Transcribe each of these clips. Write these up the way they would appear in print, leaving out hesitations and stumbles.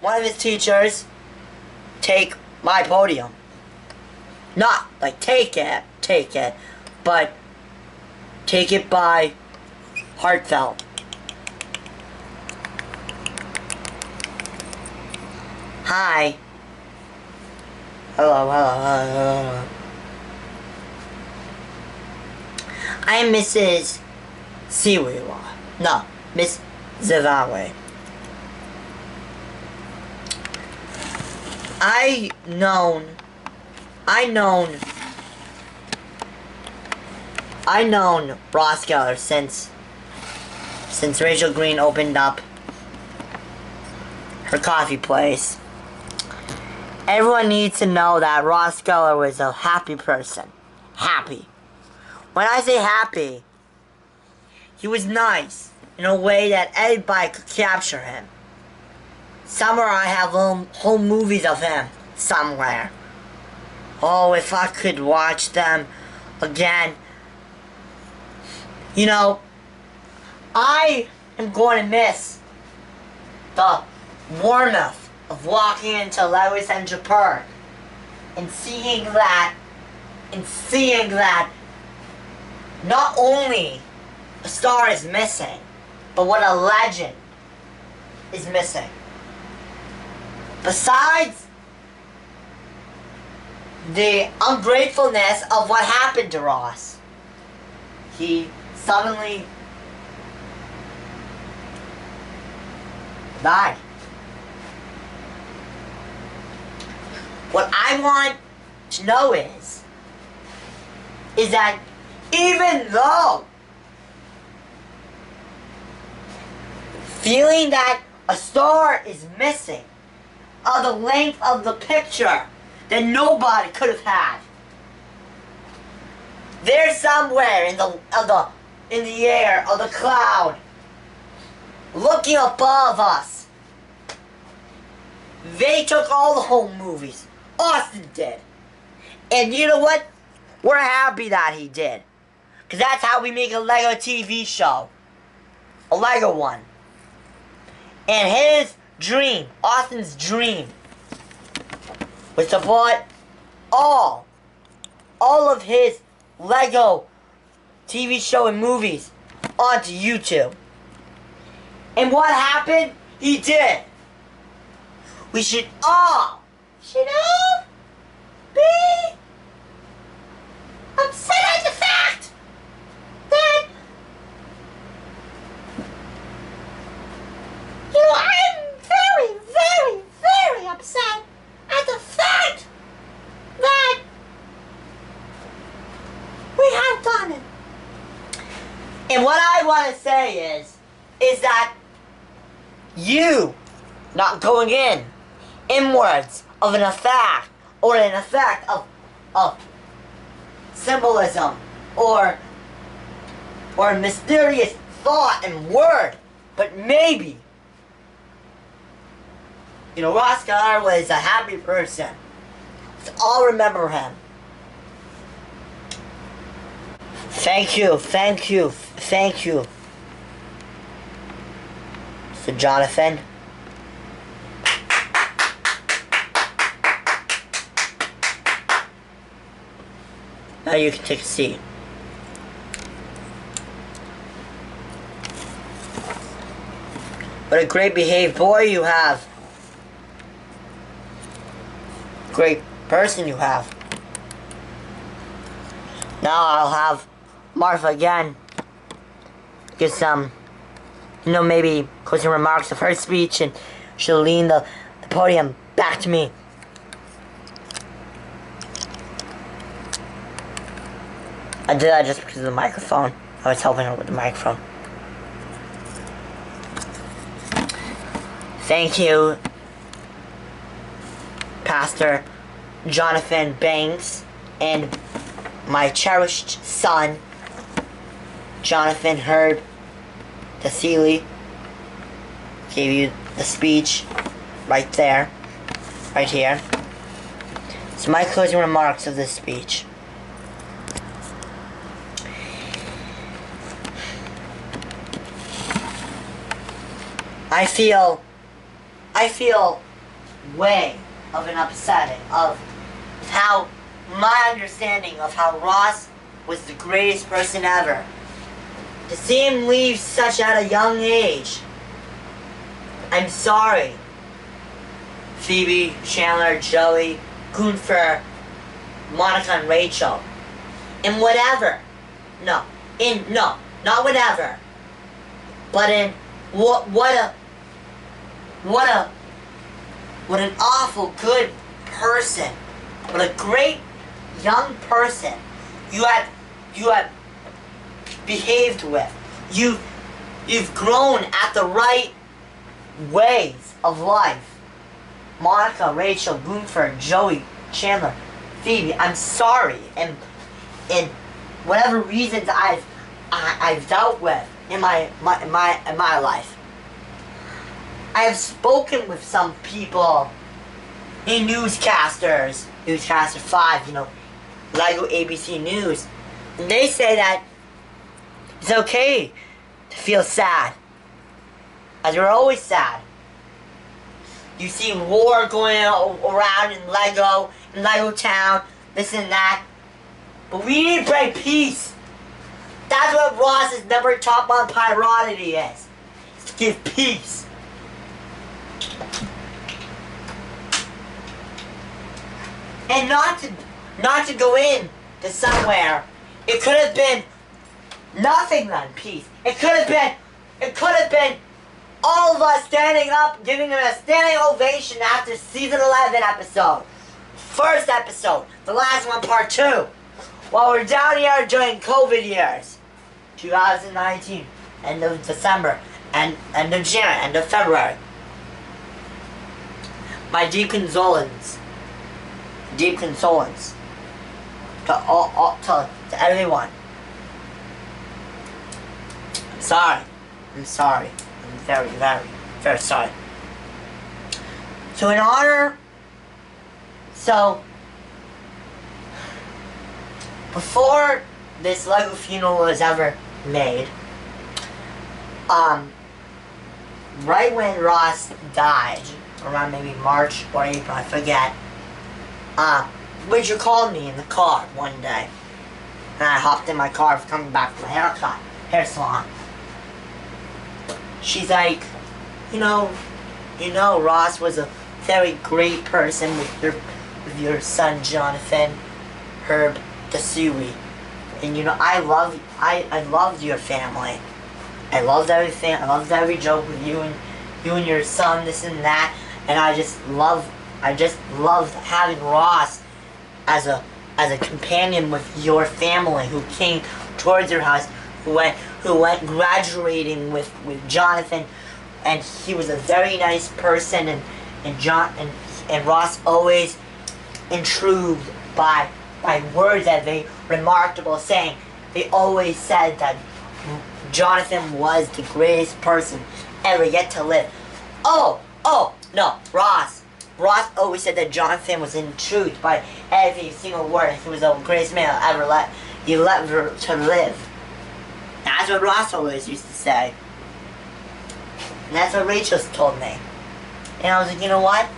one of his teachers take my podium. Not like take it, but take it by heartfelt. Hi. Hello. I am Mrs. Siwiwa. No, Miss Zavawe. I known Ross Geller since Rachel Green opened up her coffee place. Everyone needs to know that Ross Geller was a happy person. Happy. When I say happy, he was nice in a way that anybody could capture him. Somewhere I have whole movies of him. Somewhere. Oh, if I could watch them again. You know, I am going to miss the warmth of walking into Lewis and Park and seeing that not only a star is missing, but what a legend is missing. Besides the ungratefulness of what happened to Ross, he suddenly died. What I want to know is that even though feeling that a star is missing of the length of the picture that nobody could have had, there's somewhere in the air of the cloud, looking above us. They took all the home movies. Austin did. And you know what? We're happy that he did. Because that's how we make a Lego TV show. A Lego one. And his dream, Austin's dream, was to put all of his Lego TV show and movies onto YouTube. And what happened? He did. We should all be upset at the fact that, you know, I'm very upset at the fact that we have done it. And what I want to say is that you not going inwards of an effect, or an effect of symbolism, or mysterious thought and word, but maybe, you know, Ross Geller was a happy person. Let's all remember him. Thank you. So Jonathan. Now you can take a seat. What a great behaved boy you have. Great person you have. Now I'll have Martha again give some, you know, maybe closing remarks of her speech, and she'll lean the podium back to me. I did that just because of the microphone. I was helping her with the microphone. Thank you, Pastor Jonathan Banks, and my cherished son, Jonathan Herb Tassili, gave you the speech right there, right here. So my closing remarks of this speech. I feel way of an upsetting of how my understanding of how Ross was the greatest person ever. To see him leave such at a young age. I'm sorry. Phoebe, Chandler, Joey, Gunther, Monica and Rachel. And whatever. No, not whatever. But in what an awful good person. What a great young person you had behaved with. You've grown at the right ways of life. Monica, Rachel, Gunther, Joey, Chandler, Phoebe, I'm sorry, and whatever reasons I've dealt with in my life. I have spoken with some people in newscaster 5, Lego ABC News, and they say that it's okay to feel sad, as we're always sad. You see war going around in Lego Town, this and that. But we need to bring peace. That's what Ross's number top on priority is. It's to give peace. And not to go in to somewhere. It could have been nothing than peace. It could have been all of us standing up, giving him a standing ovation after season 11 episode. First episode, the last one, part 2. While we're down here during COVID years. 2019, end of December, and end of January, end of February. My deep condolence to everyone. I'm sorry. I'm very, very, very sorry. So in honor, before this Lego funeral was ever made, right when Ross died, around maybe March or April, I forget, Richard called me in the car one day, and I hopped in my car coming back from a hair salon. She's like, Ross was a very great person with your son Jonathan, Herb, Dasui, and I loved your family. I loved everything. I loved every joke with you and your son, this and that, and I just loved having Ross as a companion with your family who came towards your house, who went graduating with Jonathan, and he was a very nice person, and Ross always intrigued by words that they remarkable saying. They always said that Jonathan was the greatest person ever yet to live. No, Ross always said that Jonathan was intrigued by every single word. He was the greatest man ever to live. That's what Ross always used to say. And that's what Rachel told me. And I was like, you know what?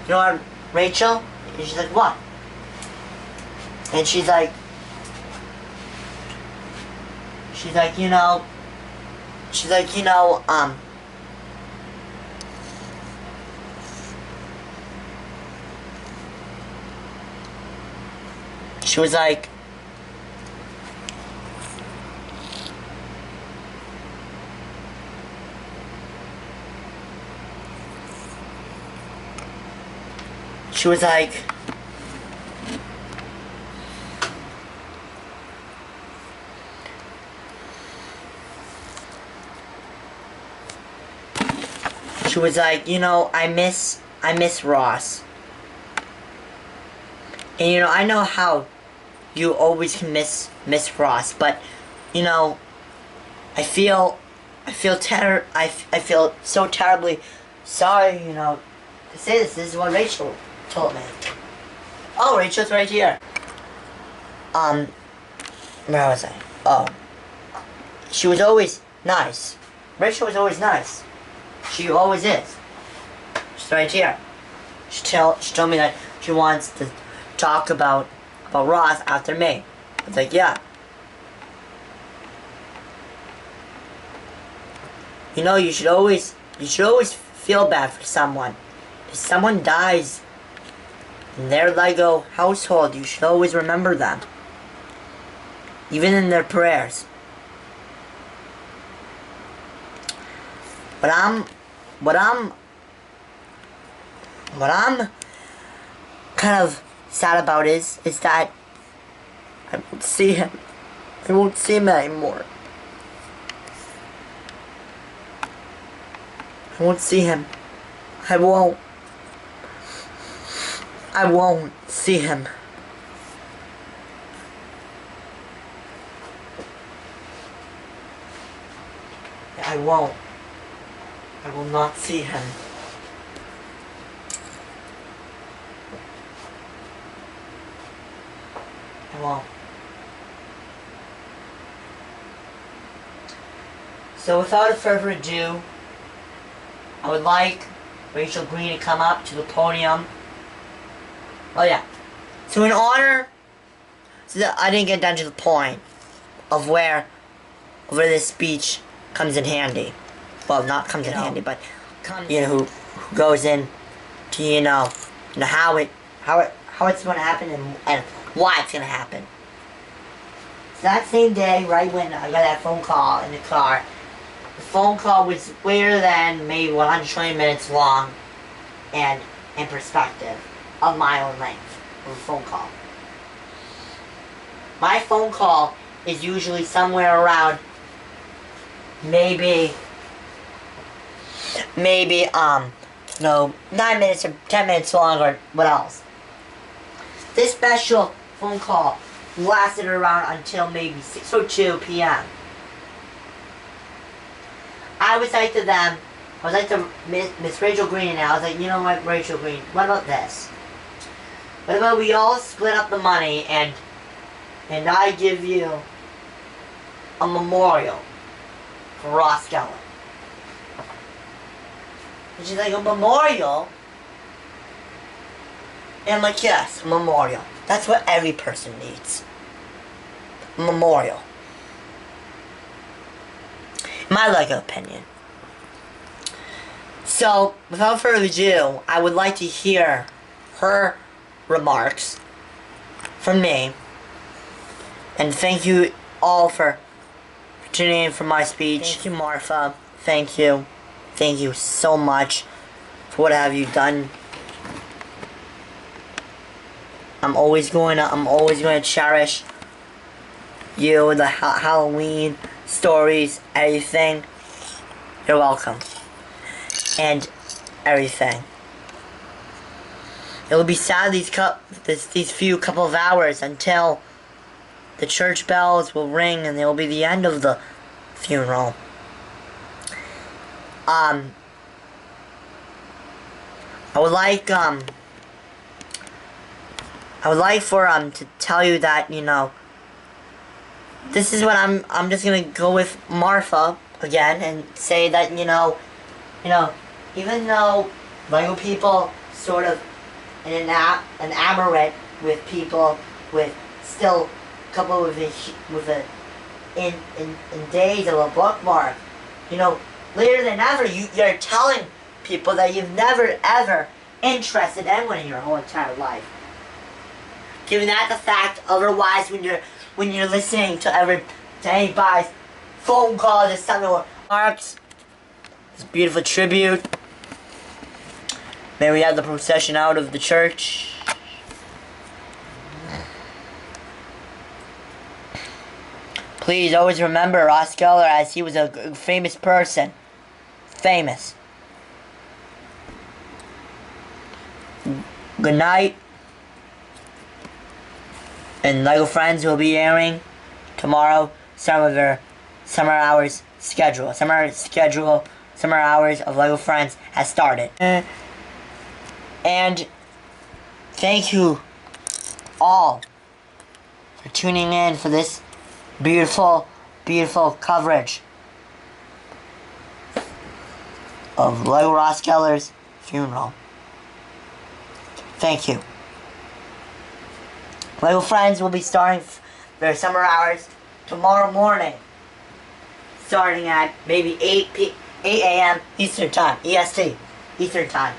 You know what, Rachel? And she's like, what? And she's like, she was like, I miss Ross. And I know how you always can miss Ross, but I feel so terribly sorry, to say this. This is what Rachel told me. Oh, Rachel's right here. Where was I? Oh. She was always nice. Rachel was always nice. She always is. She's right here. She told me that she wants to talk about Ross after me. I was like, yeah. You know, you should always feel bad for someone. If someone dies in their Lego household, you should always remember them. Even in their prayers. What I'm kind of sad about is that I won't see him. I won't see him anymore. I won't see him. I won't see him. I won't. I will not see him. I won't. So without further ado, I would like Rachel Green to come up to the podium. Oh yeah. So in honor, so that I didn't get down to the point of where this speech comes in handy. Well, not comes in handy, but who goes in to how it's going to happen and why it's going to happen. So that same day, right when I got that phone call in the car, the phone call was later than maybe 120 minutes long, and in perspective of my own length of a phone call. My phone call is usually somewhere around maybe 9 minutes or 10 minutes long, or what else. This special phone call lasted around until maybe 6:02 p.m. I was like to Miss Rachel Green, and I was like, you know what, Rachel Green, what about this? What about we all split up the money and I give you a memorial for Ross Geller? And she's like, a memorial? And I'm like, yes, a memorial. That's what every person needs. A memorial. My Lego opinion. So, without further ado, I would like to hear her remarks from me. And thank you all for tuning in for my speech. Thank you, Martha. Thank you. Thank you so much for what have you done. I'm always going to cherish you, the Halloween stories, everything. You're welcome. And everything. It will be sad these few couple of hours until the church bells will ring and it will be the end of the funeral. I would like to tell you that, this is what I'm just gonna go with Martha again and say that, even though Lego people sort of enamored with people with still a couple of in days of a bookmark, later than ever, you're telling people that you've never ever interested anyone in your whole entire life. Given that the fact, otherwise, when you're listening to anybody's phone call, to someone marks this beautiful tribute. May we have the procession out of the church. Please always remember Ross Geller, as he was a famous person. Famous. Good night. And Lego Friends will be airing tomorrow some of their summer hours schedule. Summer hours of Lego Friends has started. And thank you all for tuning in for this beautiful, beautiful coverage of Lego Ross Geller's funeral. Thank you. Lego Friends will be starting their summer hours tomorrow morning. Starting at maybe 8 a.m. Eastern Time. EST. Eastern Time.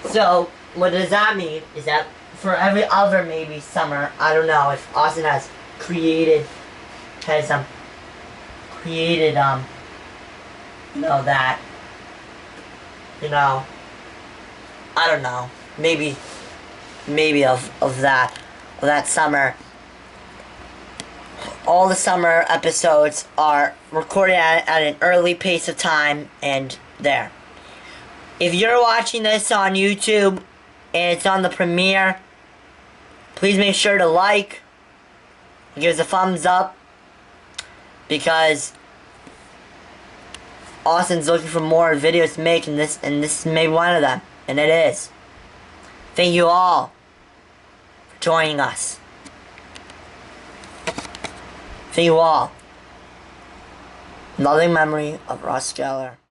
So, what does that mean is that for every other maybe summer, I don't know if Austin has created, I don't know, maybe of that summer. All the summer episodes are recorded at an early pace of time and there. If you're watching this on YouTube and it's on the premiere, please make sure to like, give us a thumbs up, because Austin's looking for more videos to make, and this is maybe one of them, and it is. Thank you all for joining us. Thank you all. Loving memory of Ross Geller.